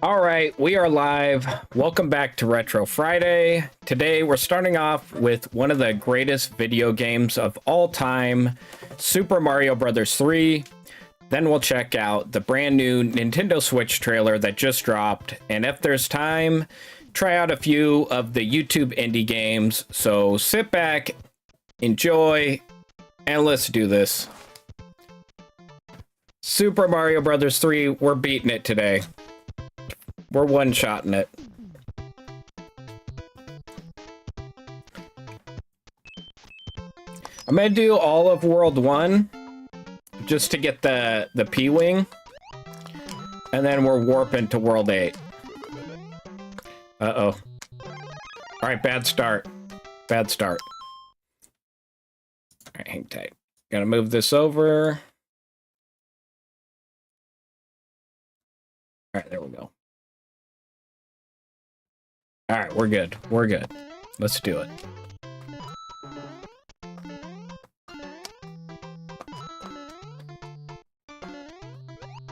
All right, we are live. Welcome back to Retro Friday. Today we're starting off with one of the greatest video games of all time, Super Mario Bros. 3. Then we'll check out the brand new Nintendo Switch trailer that just dropped. And if there's time, try out a few of the YouTube indie games. So sit back, enjoy, and let's do this. Super Mario Bros. 3, we're beating it today. We're one-shotting it. I'm gonna do all of World 1 just to get the P-Wing. And then we're warping to World 8. Uh-oh. Alright, bad start. Bad start. Alright, hang tight. Gotta move this over. Alright, there we go. Alright, we're good. We're good. Let's do it.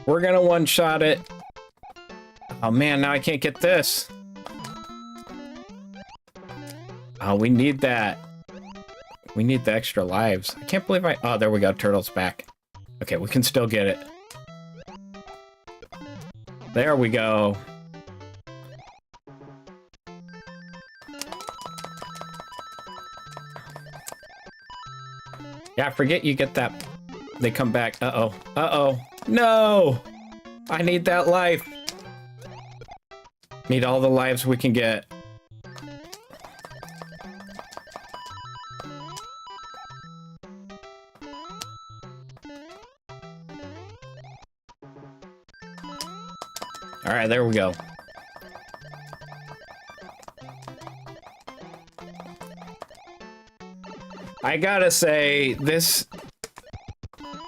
We're gonna one-shot it. Oh man, now I can't get this. Oh, we need that. We need the extra lives. I can't believe oh, there we go. Turtle's back. Okay, we can still get it. There we go. Yeah, I forget you get that. They come back. Uh-oh. Uh-oh. No! I need that life. Need all the lives we can get. Alright, there we go. I gotta say, this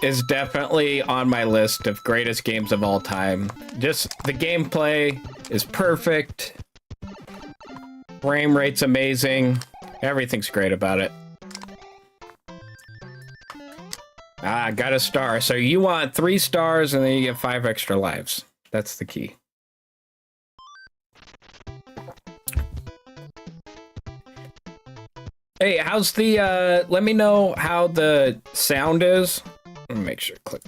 is definitely on my list of greatest games of all time. Just the gameplay is perfect. Frame rate's amazing. Everything's great about it. Ah, got a star. So you want 3 stars and then you get 5 extra lives. That's the key. Hey, how's the, let me know how the sound is. Let me make sure, click.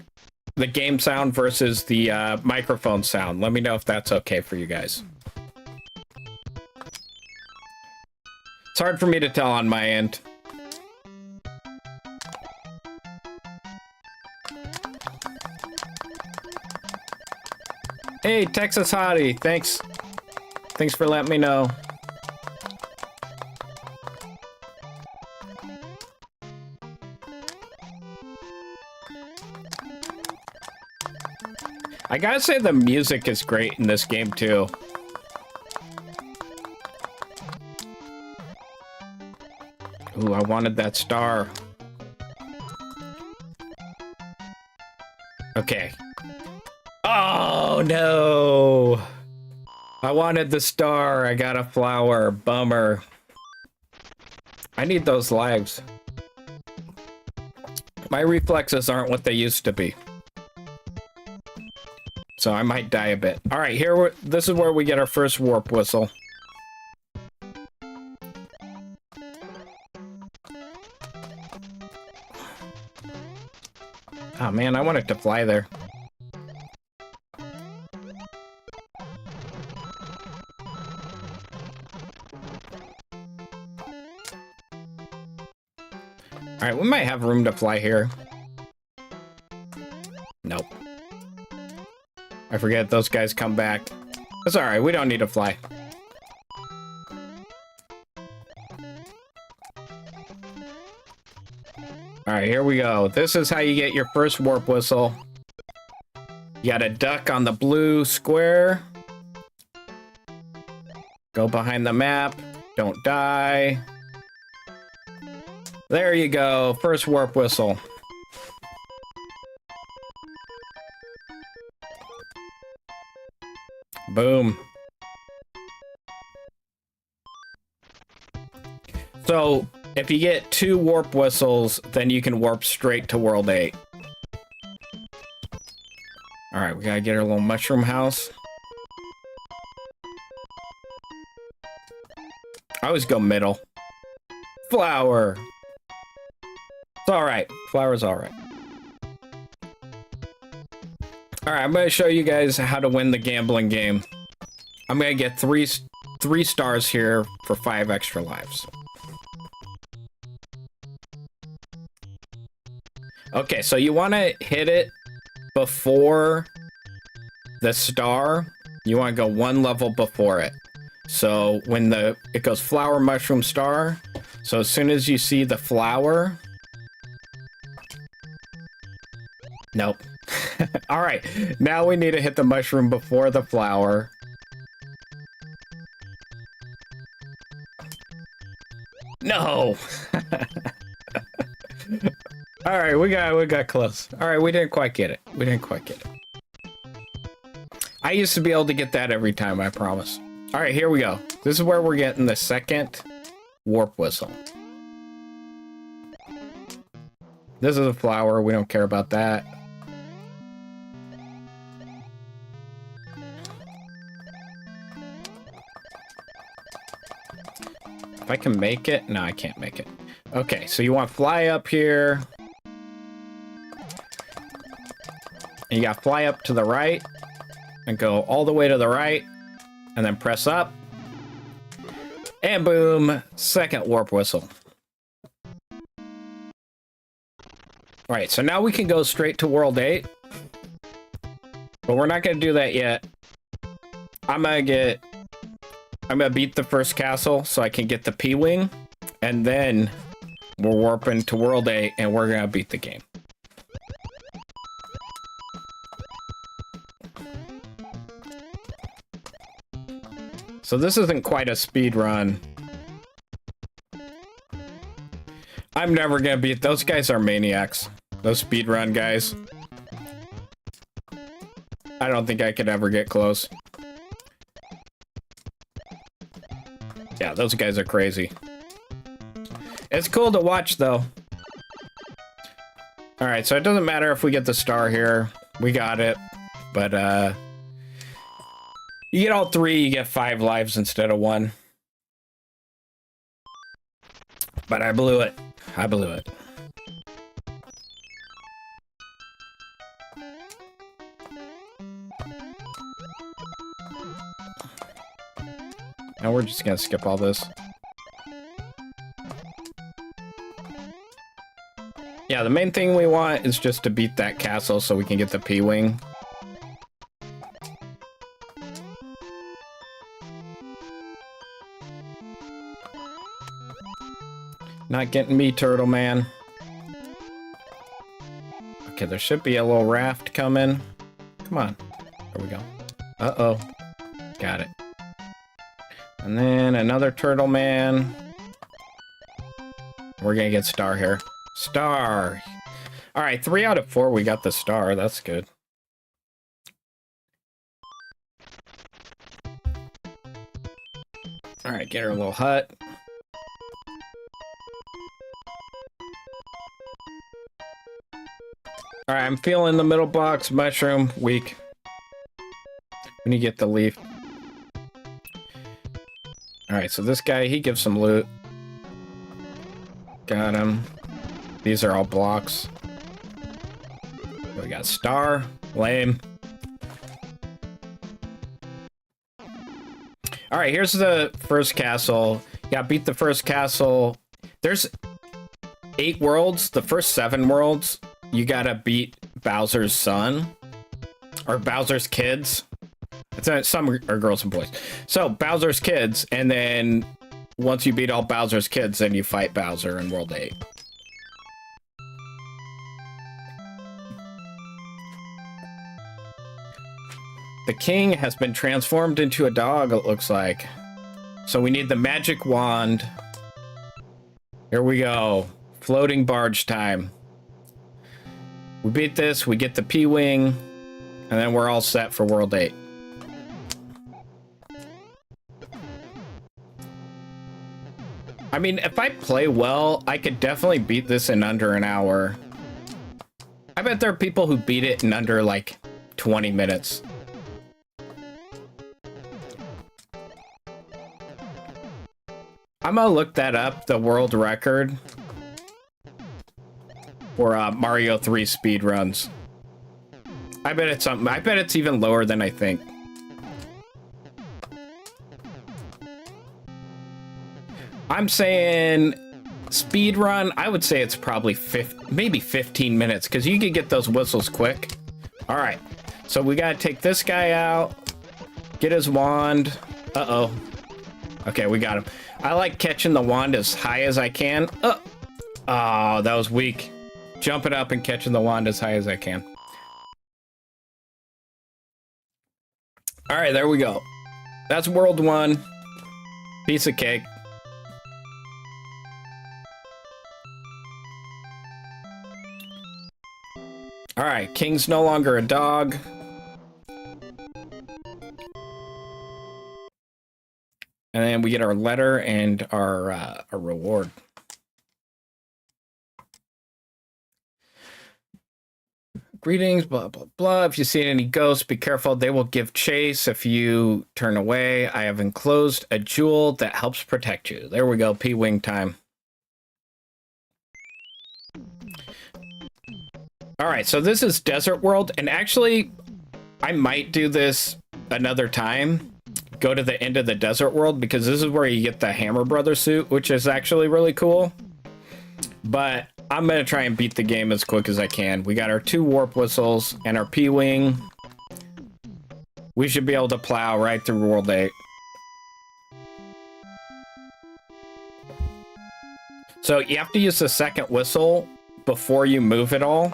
The game sound versus the microphone sound. Let me know if that's okay for you guys. It's hard for me to tell on my end. Hey, Texas Hottie, thanks. Thanks for letting me know. I gotta say the music is great in this game too. Ooh, I wanted that star. Okay. Oh no! I wanted the star, I got a flower, bummer. I need those lives. My reflexes aren't what they used to be. So I might die a bit. All right, this is where we get our first warp whistle. Oh man, I want it to fly there. All right, we might have room to fly here. Nope. I forget those guys come back. That's alright, we don't need to fly. Alright, here we go. This is how you get your first warp whistle. You gotta duck on the blue square. Go behind the map. Don't die. There you go. First warp whistle. Boom. So, if you get 2 warp whistles, then you can warp straight to World 8. Alright, we gotta get our little mushroom house. I always go middle. Flower. It's alright. Flower's alright. Alright, I'm gonna show you guys how to win the gambling game. I'm gonna get three stars here for 5 extra lives. Okay, so you want to hit it before the star. You want to go 1 level before it. So when it goes flower, mushroom, star. So as soon as you see the flower. Nope. All right, now we need to hit the mushroom before the flower. No. All right, we got close. All right, we didn't quite get it. We didn't quite get it. I used to be able to get that every time, I promise. All right, here we go. This is where we're getting the second warp whistle. This is a flower. We don't care about that. If I can make it? No, I can't make it. Okay, so you want to fly up here. And you got to fly up to the right. And go all the way to the right. And then press up. And boom, second warp whistle. Alright, so now we can go straight to World 8. But we're not going to do that yet. I'm going to beat the first castle so I can get the P-Wing. And then we're warping to World 8 and we're going to beat the game. So this isn't quite a speed run. I'm never going to beat... Those guys are maniacs. Those speedrun guys. I don't think I could ever get close. Yeah, those guys are crazy. It's cool to watch, though. Alright, so it doesn't matter if we get the star here. We got it. But, you get all 3, you get 5 lives instead of 1. But I blew it. I blew it. Now we're just gonna skip all this. Yeah, the main thing we want is just to beat that castle so we can get the P-Wing. Not getting me, Turtle Man. Okay, there should be a little raft coming. Come on. There we go. Uh-oh. Got it. And then another Turtle Man. We're gonna get star here. Star! Alright, 3 out of 4 we got the star. That's good. Alright, get her little hut. Alright, I'm feeling the middle box. Mushroom, weak. We need to get the leaf. Alright, so this guy, he gives some loot. Got him. These are all blocks. We got star. Lame. Alright, here's the first castle. You gotta beat the first castle. There's 8 worlds. The first 7 worlds, you gotta beat Bowser's son. Or Bowser's kids. Some are girls and boys. So, Bowser's kids, and then once you beat all Bowser's kids, then you fight Bowser in World 8. The king has been transformed into a dog, it looks like. So we need the magic wand. Here we go. Floating barge time. We beat this, we get the P-Wing, and then we're all set for World 8. I mean, if I play well, I could definitely beat this in under an hour. I bet there are people who beat it in under, like, 20 minutes. I'm gonna look that up, the world record for Mario 3 speedruns. I bet it's something. I bet it's even lower than I think. I'm saying speedrun, I would say it's probably maybe 15 minutes, because you can get those whistles quick. All right, so we gotta take this guy out, get his wand. Uh-oh. Okay, we got him. I like catching the wand as high as I can. Oh, that was weak. Jumping up and catching the wand as high as I can. All right, there we go. That's world 1. Piece of cake. All right, King's no longer a dog. And then we get our letter and our reward. Greetings, blah, blah, blah. If you see any ghosts, be careful. They will give chase if you turn away. I have enclosed a jewel that helps protect you. There we go, P-Wing time. All right, so this is Desert World. And actually, I might do this another time. Go to the end of the Desert World, because this is where you get the Hammer Brothers suit, which is actually really cool. But I'm going to try and beat the game as quick as I can. We got our 2 warp whistles and our P-Wing. We should be able to plow right through World 8. So you have to use the second whistle before you move it all.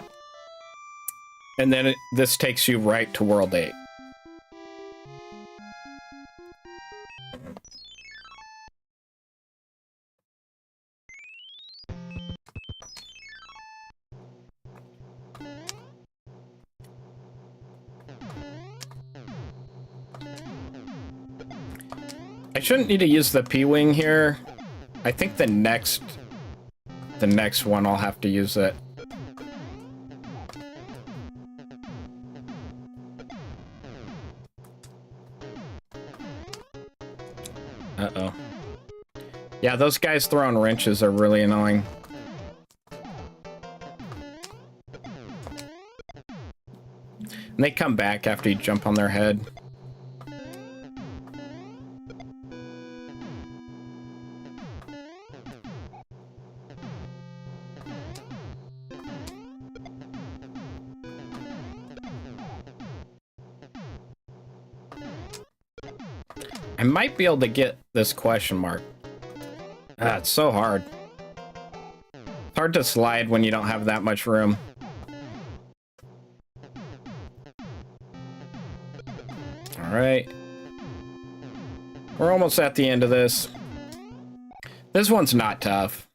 And then this takes you right to World 8. I shouldn't need to use the P-Wing here. I think the next one I'll have to use it. Uh-oh. Yeah, those guys throwing wrenches are really annoying. And they come back after you jump on their head. I might be able to get this question mark. Ah, it's so hard. It's hard to slide when you don't have that much room. All right. We're almost at the end of this. This one's not tough.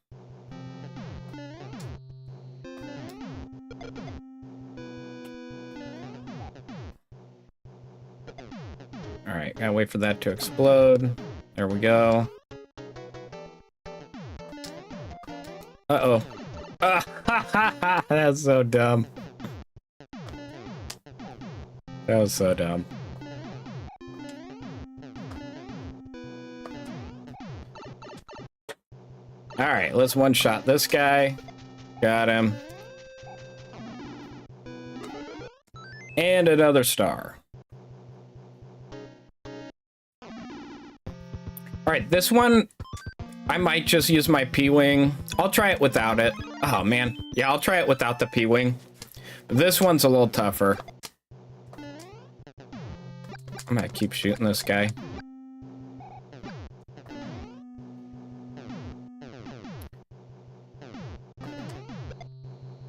All right, gotta wait for that to explode. There we go. Uh-oh. Ah, ha, ha, ha. That's so dumb. That was so dumb. All right, let's one-shot this guy. Got him. And another star. All right, this one, I might just use my P-Wing. I'll try it without it. Oh, man. Yeah, I'll try it without the P-Wing. This one's a little tougher. I'm gonna keep shooting this guy.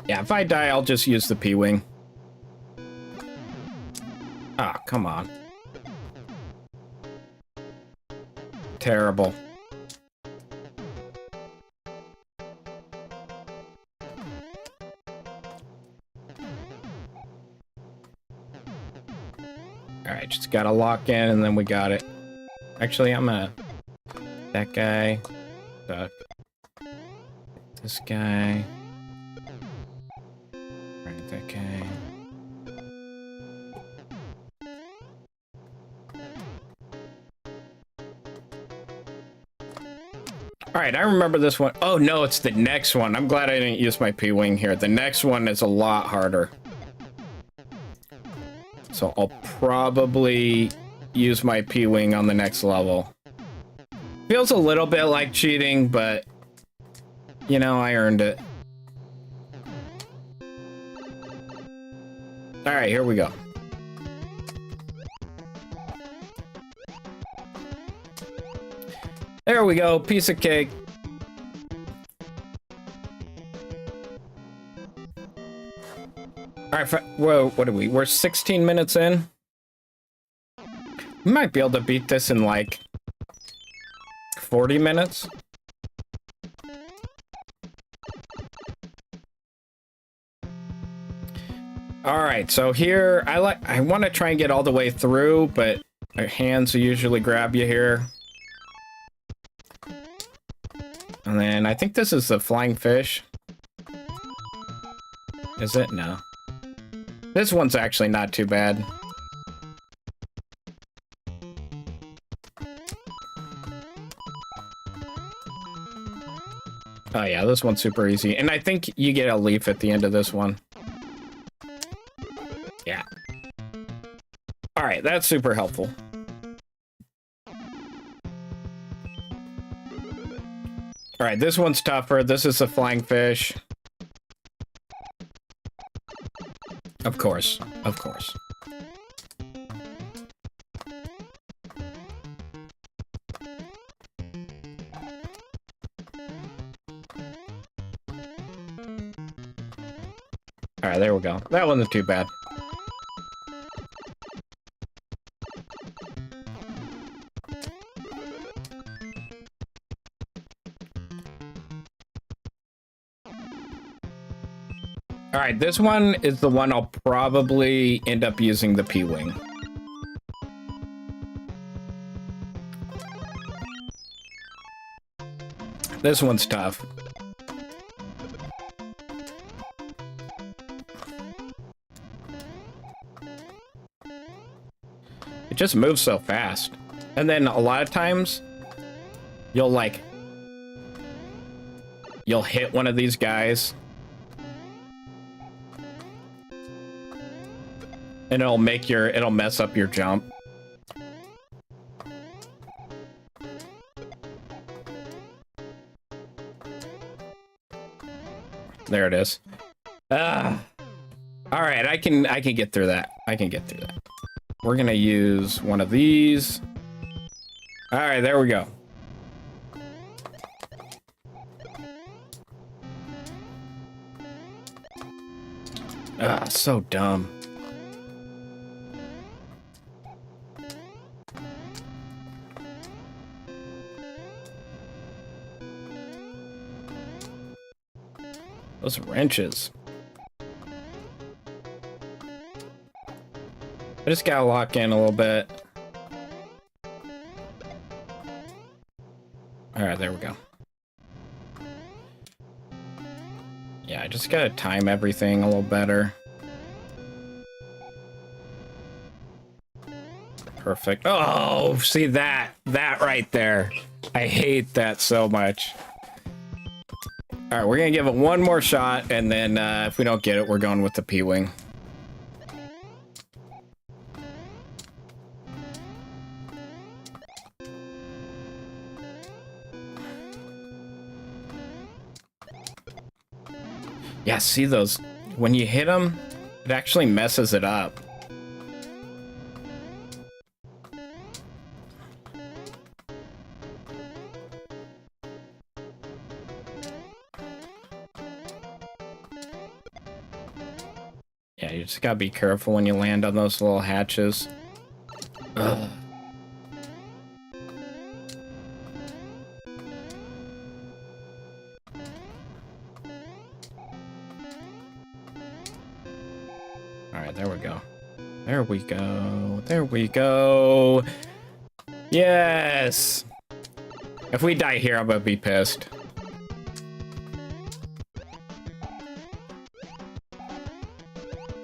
Yeah, if I die, I'll just use the P-Wing. Ah, come on. Terrible. Alright, just gotta lock in and then we got it. Actually, I'm gonna... That guy. This guy. Right, that guy. All right, I remember this one. Oh no, it's the next one. I'm glad I didn't use my P-Wing here. The next one is a lot harder. So I'll probably use my P-Wing on the next level. Feels a little bit like cheating, but you know, I earned it. All right, here we go. There we go, piece of cake. All right, whoa, what are we? We're 16 minutes in. We might be able to beat this in like 40 minutes. All right, so here I want to try and get all the way through, but my hands usually grab you here. And then I think this is the flying fish. Is it? No. This one's actually not too bad. Oh yeah, this one's super easy. And I think you get a leaf at the end of this one. Yeah. All right, that's super helpful. All right, this one's tougher. This is a flying fish. Of course, of course. All right, there we go. That wasn't too bad. All right, this one is the one I'll probably end up using the P-Wing. This one's tough. It just moves so fast. And then a lot of times, you'll hit one of these guys. And it'll mess up your jump. There it is. All right, I can get through that. I can get through that. We're gonna use one of these. All right, there we go. So dumb. Those wrenches. I just gotta lock in a little bit. All right, there we go. Yeah, I just gotta time everything a little better. Perfect. Oh, see that right there. I hate that so much. All right, we're gonna give it one more shot, and then if we don't get it, we're going with the P-Wing. Yeah, see those? When you hit them, it actually messes it up. Yeah, you just gotta be careful when you land on those little hatches. Ugh. Alright, there we go. There we go. There we go. Yes! If we die here, I'm gonna be pissed.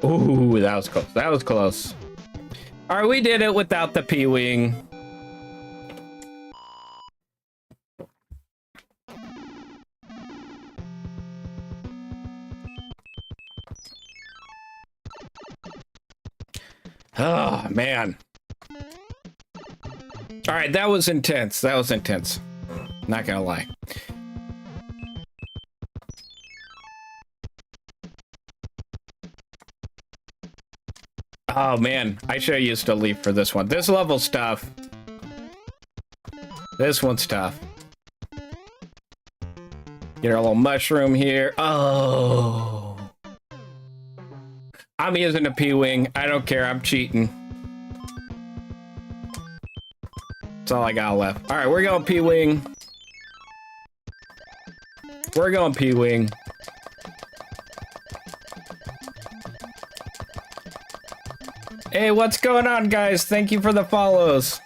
Ooh, that was close. That was close. All right, we did it without the P-Wing. Oh, man. All right, that was intense. That was intense. Not gonna lie. Oh, man. I should have used a leaf for this one. This level's tough. This one's tough. Get our little mushroom here. Oh. I'm using a P-Wing. I don't care. I'm cheating. That's all I got left. All right, we're going P-Wing. We're going P-Wing. Hey, what's going on, guys? Thank you for the follows.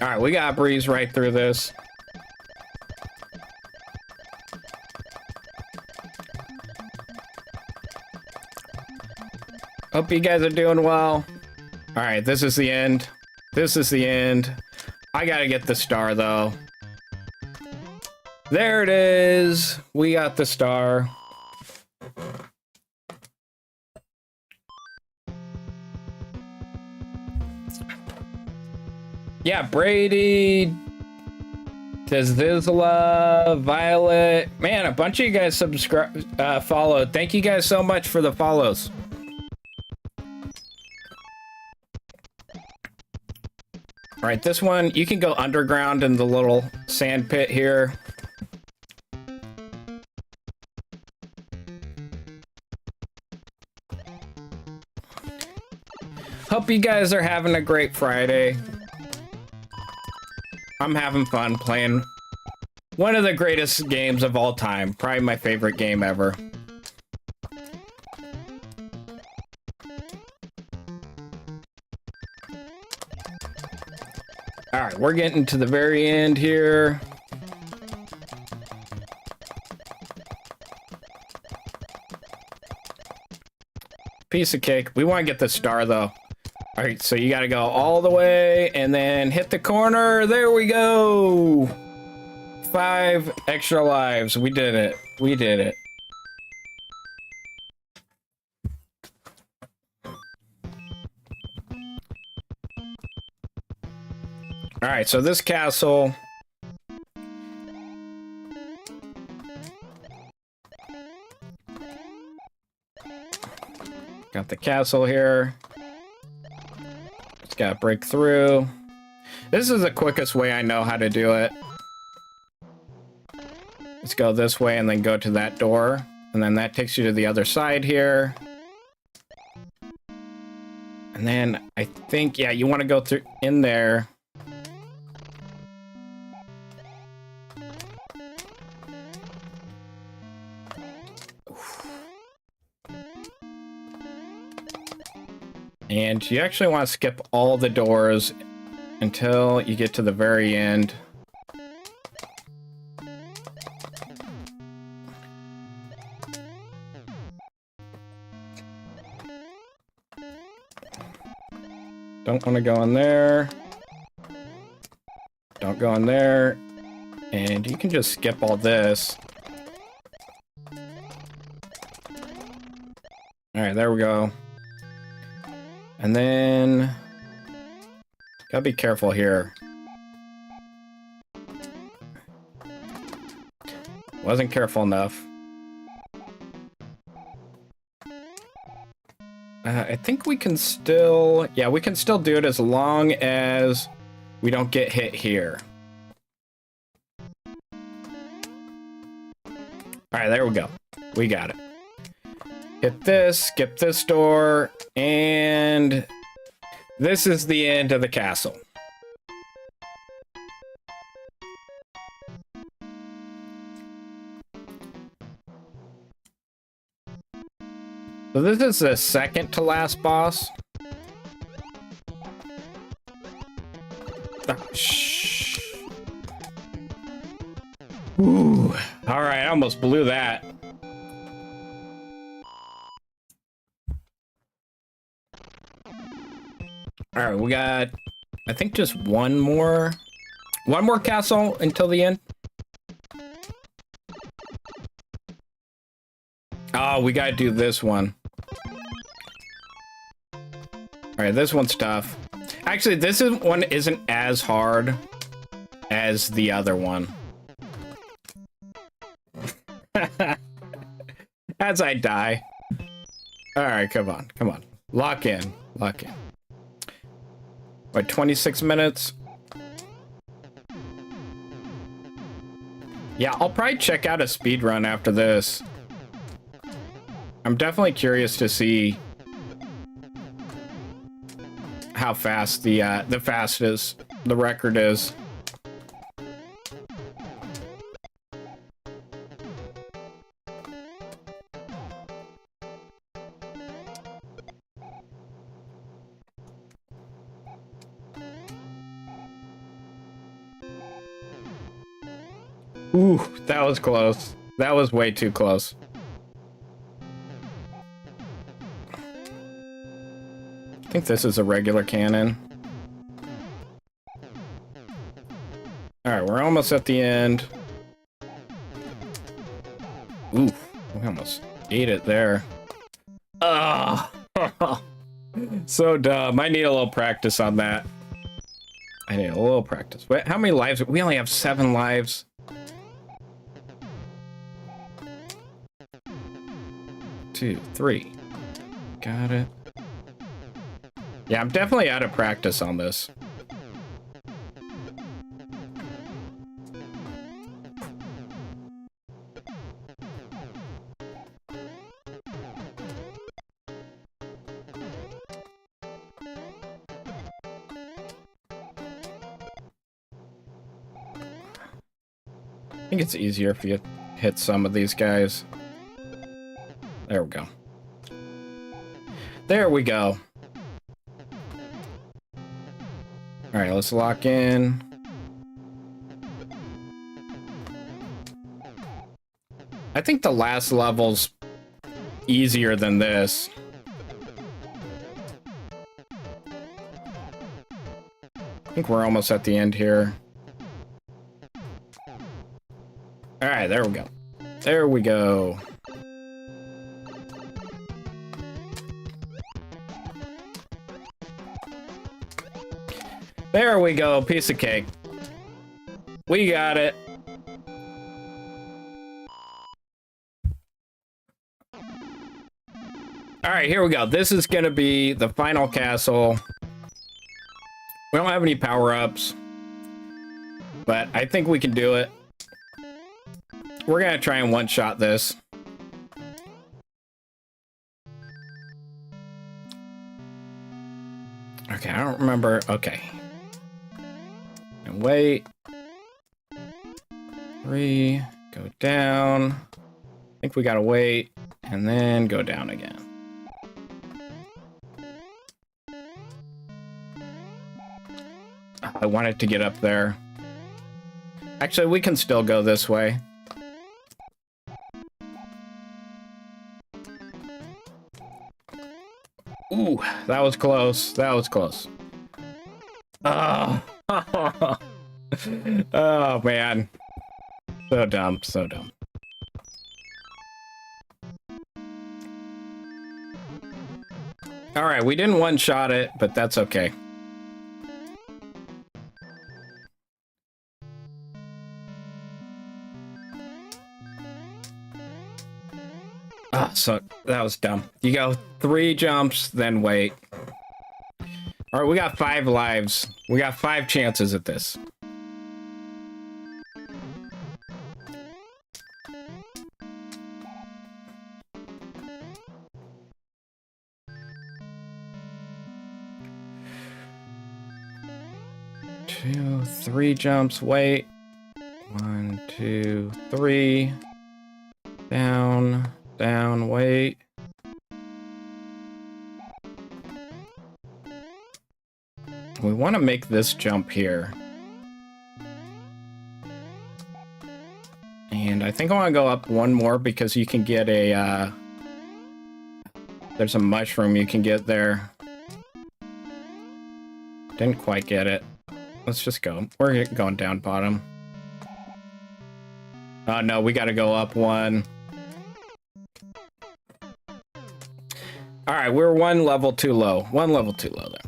All right, we got breeze right through this. Hope you guys are doing well. All right, this is the end. This is the end. I gotta get the star, though. There it is. We got the star. Yeah, Brady, Tezizla, Violet. Man, a bunch of you guys followed. Thank you guys so much for the follows. All right, this one, you can go underground in the little sand pit here. Hope you guys are having a great Friday. I'm having fun playing one of the greatest games of all time. Probably my favorite game ever. All right, we're getting to the very end here. Piece of cake. We want to get the star, though. All right, so you got to go all the way and then hit the corner. There we go. 5 extra lives. We did it. We did it. All right, so this castle. Got the castle here. Just gotta break through. This is the quickest way I know how to do it. Let's go this way and then go to that door. And then that takes you to the other side here. And then I think, yeah, you want to go through in there. And you actually want to skip all the doors until you get to the very end. Don't want to go in there. Don't go in there. And you can just skip all this. All right, there we go. And then, gotta be careful here. Wasn't careful enough. I think we can still, yeah, we can still do it as long as we don't get hit here. All right, there we go. We got it. Hit this, skip this door, and this is the end of the castle. So this is the second to last boss. Oh, shh. Ooh. All right, I almost blew that. All right, we got, I think, just one more castle until the end. Oh, we gotta do this one. Alright, this one's tough. Actually, this one isn't as hard as the other one. As I die. Alright, come on, come on. Lock in, lock in. What, 26 minutes? Yeah, I'll probably check out a speed run after this. I'm definitely curious to see how fast the fastest the record is. Ooh, that was close. That was way too close. I think this is a regular cannon. Alright, we're almost at the end. Ooh, we almost ate it there. Ah, so dumb. I need a little practice on that. I need a little practice. Wait, how many lives? We only have 7 lives. 2, 3. Got it. Yeah, I'm definitely out of practice on this. I think it's easier if you hit some of these guys. There we go. There we go. All right, let's lock in. I think the last level's easier than this. I think we're almost at the end here. All right, there we go. There we go. There we go, piece of cake. We got it. All right, here we go. This is gonna be the final castle. We don't have any power-ups, but I think we can do it. We're gonna try and one-shot this. Okay, I don't remember. Okay. And wait. 3, go down. I think we gotta wait, and then go down again. I wanted to get up there. Actually, we can still go this way. Ooh, that was close. That was close. Oh. Oh, man. So dumb, so dumb. All right, we didn't one-shot it, but that's okay. Ah, so that was dumb. You go 3 jumps, then wait. All right, we got 5 lives. We got 5 chances at this. Two, 3 jumps, wait. 1, 2, 3. Down, down, wait. We want to make this jump here. And I think I want to go up 1 more because you can get a, there's a mushroom you can get there. Didn't quite get it. Let's just go. We're going down bottom. Oh no, we got to go up 1. All right, we're one level too low. One level too low there.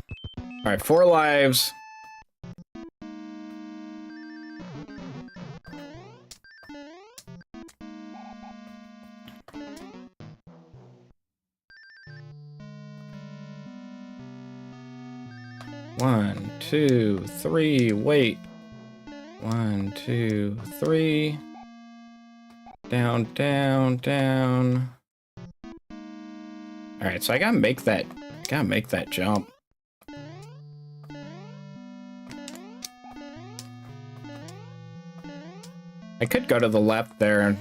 All right, 4 lives. One, two, three, wait. 1, 2, 3. Down, down, down. All right, so I gotta make that jump. I could go to the left there,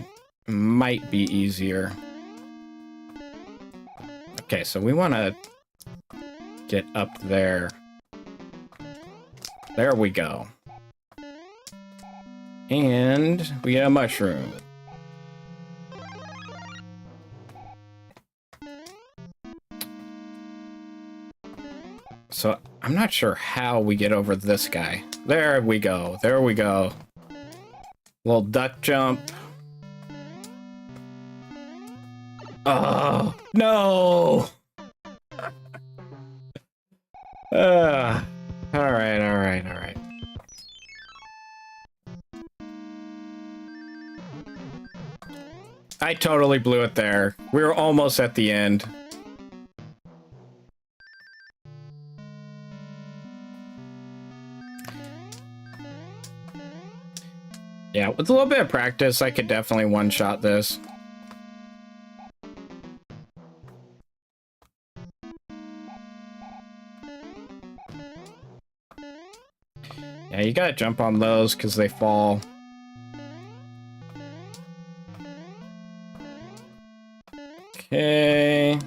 might be easier. Okay, so we want to get up there. There we go. And we get a mushroom. So I'm not sure how we get over this guy. There we go. There we go. Little duck jump. Oh, no. All right, all right, all right. I totally blew it there. We were almost at the end. Yeah, with a little bit of practice, I could definitely one-shot this. Yeah, you gotta jump on those because they fall. Okay.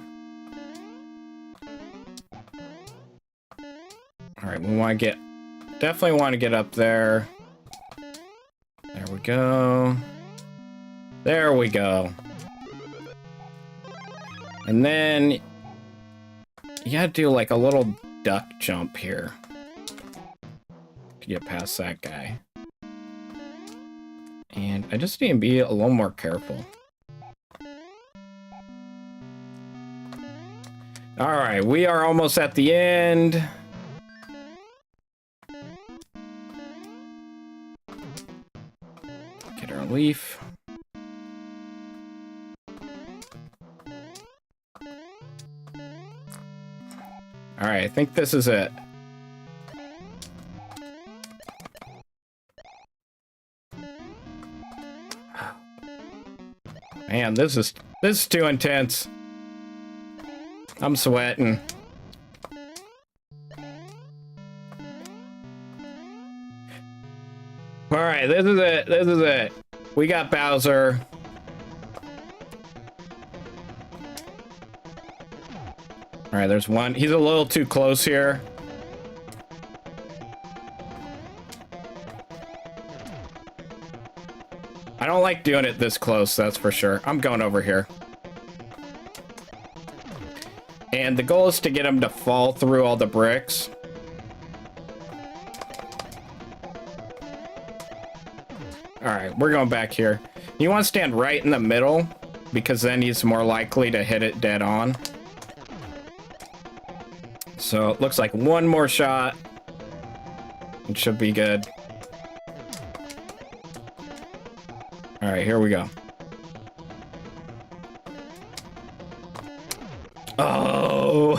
All right, we want to get, definitely want to get up there. There we go. There we go. And then you gotta do like a little duck jump here to get past that guy. And I just need to be a little more careful. All right, we are almost at the end. Get our leaf. All right, I think this is it. Man, this is too intense. I'm sweating. All right, this is it. This is it. We got Bowser. All right, there's one. He's a little too close here. I don't like doing it this close, that's for sure. I'm going over here. And the goal is to get him to fall through all the bricks. All right, we're going back here. You want to stand right in the middle because then he's more likely to hit it dead on. So it looks like one more shot. It should be good. All right, here we go. Oh,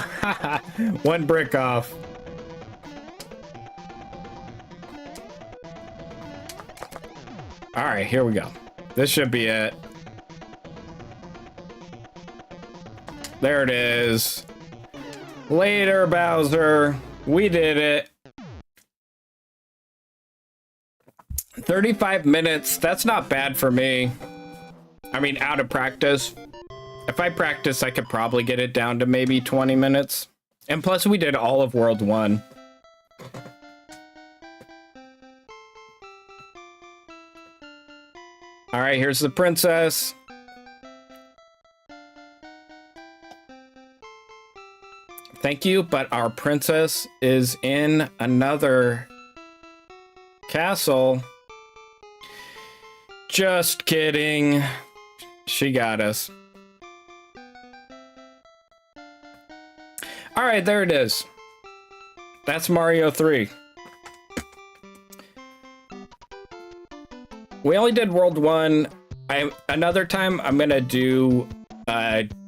one brick off. All right, here we go. This should be it. There it is. Later, Bowser. We did it. 35 minutes. That's not bad for me. I mean, out of practice. If I practice, I could probably get it down to maybe 20 minutes. And plus, we did all of World 1. All right, here's the princess. Thank you, but our princess is in another castle. Just kidding. She got us. All right, there it is. That's Mario 3. We only did World 1. Another time, I'm going to do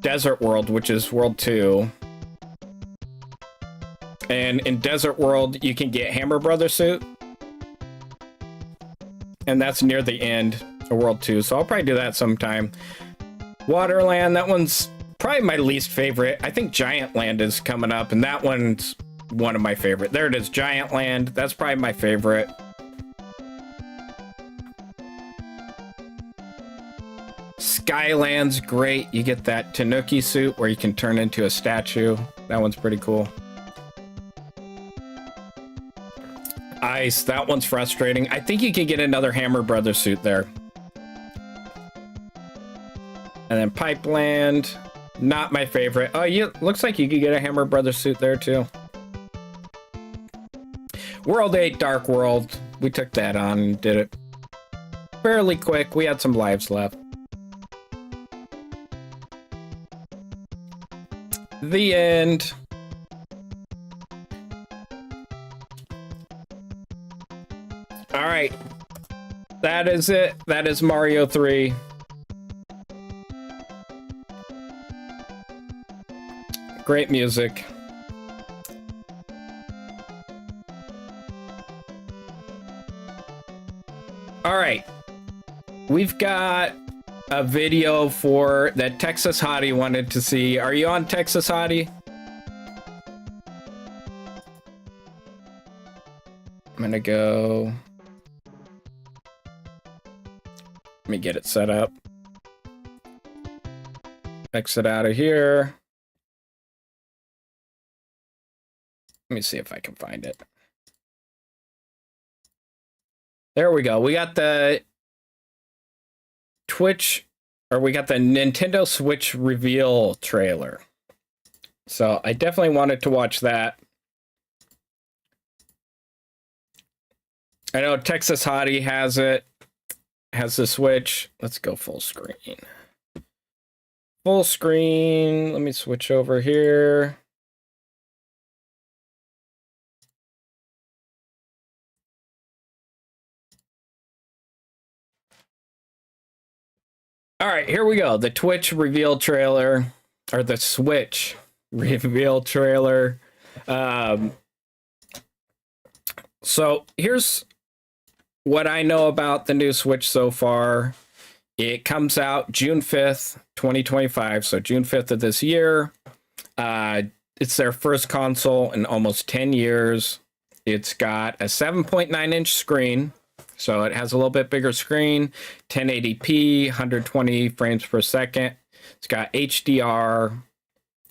Desert World, which is World 2. And in Desert World, you can get Hammer Brother suit. And that's near the end of World 2, so I'll probably do that sometime. Waterland, that one's probably my least favorite. I think Giant Land is coming up, and that one's one of my favorite. There it is, Giant Land. That's probably my favorite. Skyland's great. You get that Tanuki suit where you can turn into a statue. That one's pretty cool. Ice, that one's frustrating. I think you can get another Hammer Brothers suit there. And then Pipeland, not my favorite. Oh, looks like you could get a Hammer Brothers suit there too. World 8, Dark World. We took that on and did it fairly quick. We had some lives left. The end. All right. That is it. That is Mario 3. Great music. All right. We've got a video for that Texas Hottie wanted to see. Are you on Texas Hottie? I'm gonna go. Let me get it set up. Exit out of here. Let me see if I can find it. There we go. We got the Twitch, or we got the Nintendo Switch reveal trailer. So I definitely wanted to watch that. I know Texas Hottie has it, has the Switch. Let's go full screen. Full screen. Let me switch over here. All right, here we go. The Twitch reveal trailer, or the Switch reveal trailer. So here's what I know about the new Switch so far. It comes out June 5th, 2025, so June 5th of this year. It's their first console in almost 10 years. It's got a 7.9-inch screen, so it has a little bit bigger screen, 1080p, 120 frames per second. It's got HDR.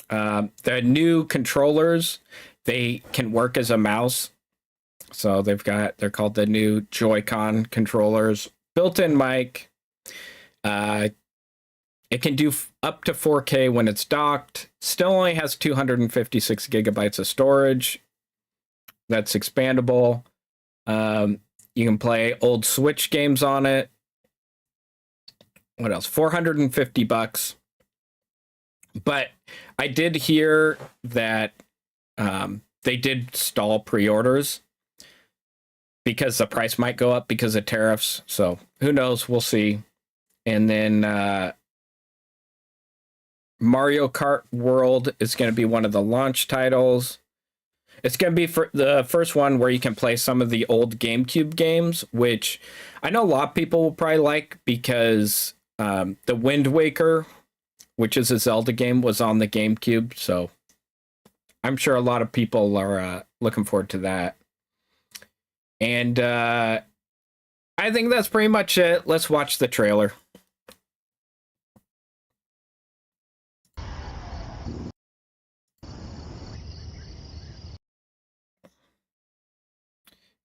The new controllers, they can work as a mouse. So they're called the new Joy-Con controllers. Built-in mic. It can do up to 4K when it's docked. Still only has 256 gigabytes of storage. That's expandable. You can play old Switch games on it. What else? $450. But I did hear that they did stall pre-orders because the price might go up because of tariffs. So who knows? We'll see. And then Mario Kart World is going to be one of the launch titles. It's going to be for the first one where you can play some of the old GameCube games, which I know a lot of people will probably like because the Wind Waker, which is a Zelda game, was on the GameCube. So I'm sure a lot of people are looking forward to that. And I think that's pretty much it. Let's watch the trailer.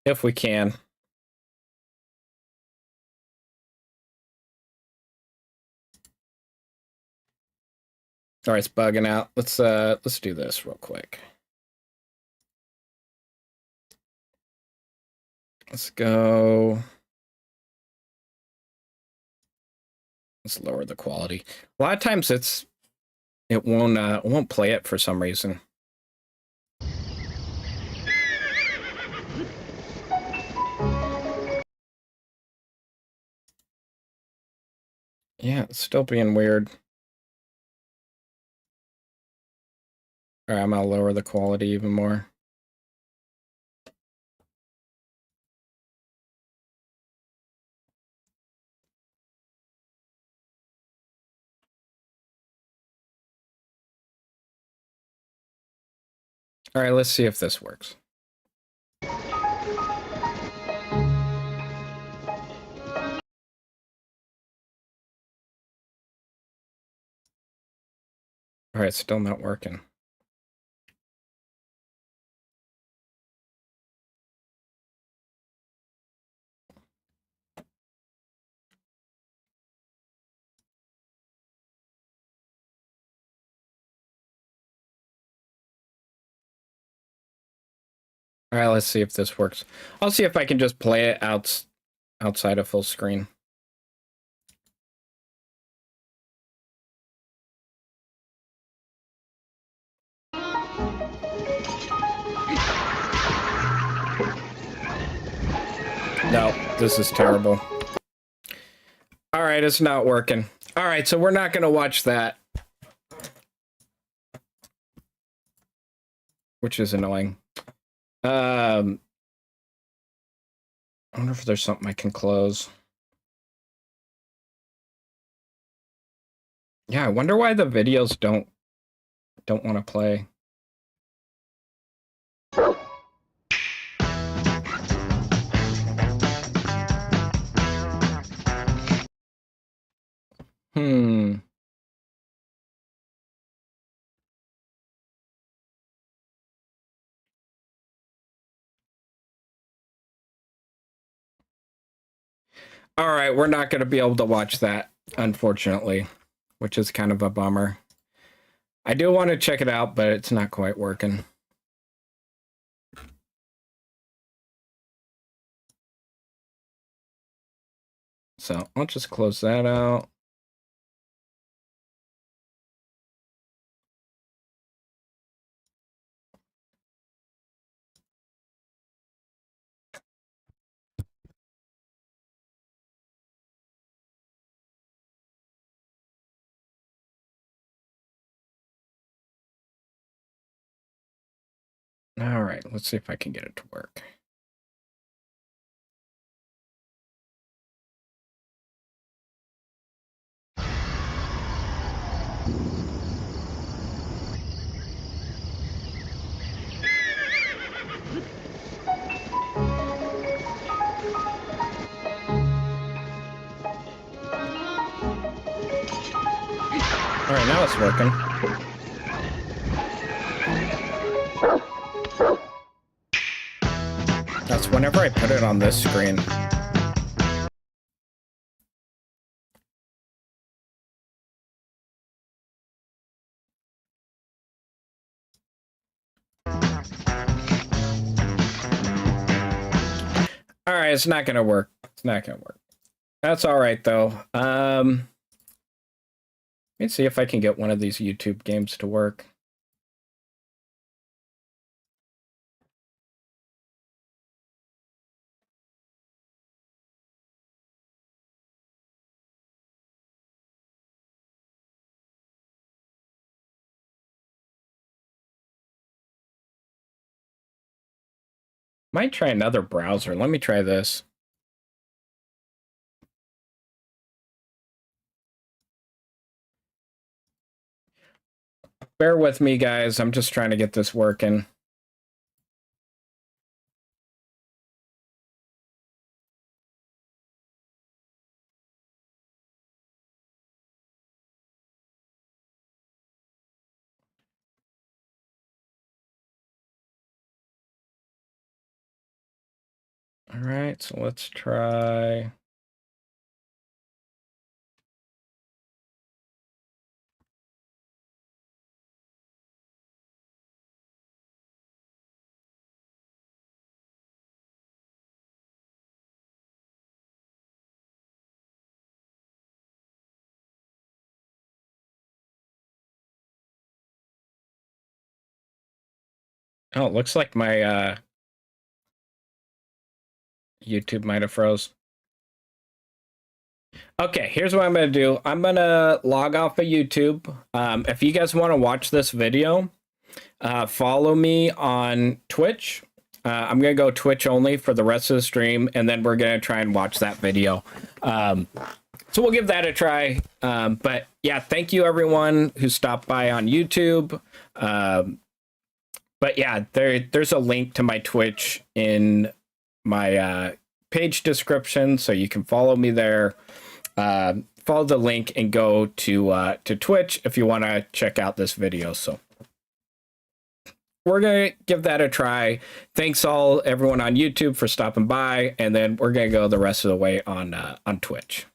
If we can. All right, it's bugging out. Let's do this real quick. Let's go. Let's lower the quality. A lot of times it won't play it for some reason. Yeah, it's still being weird. All right, I'm gonna lower the quality even more. All right, let's see if this works. All right, still not working. All right, let's see if this works. I'll see if I can just play it outside of full screen. No, this is terrible. All right, it's not working. All right, so we're not going to watch that. Which is annoying. I wonder if there's something I can close. Yeah, I wonder why the videos don't want to play. All right, we're not going to be able to watch that, unfortunately, which is kind of a bummer. I do want to check it out, but it's not quite working. So I'll just close that out. All right, let's see if I can get it to work. All right, now it's working. That's whenever I put it on this screen. All right, it's not gonna work. It's not gonna work. That's all right though. Let me see if I can get one of these YouTube games to work. Might try another browser. Let me try this. Bear with me, guys. I'm just trying to get this working. All right, so let's try. Oh, it looks like my YouTube might have froze. Okay, here's what I'm gonna do. I'm gonna log off of YouTube. If you guys want to watch this video, follow me on Twitch. I'm gonna go Twitch only for the rest of the stream, and then we're gonna try and watch that video. So we'll give that a try. But yeah, thank you everyone who stopped by on YouTube. But yeah, there's a link to my Twitch in my page description, so you can follow me there. Follow the link and go to Twitch if you want to check out this video. So we're gonna give that a try. Thanks everyone on YouTube for stopping by, and then we're gonna go the rest of the way on Twitch.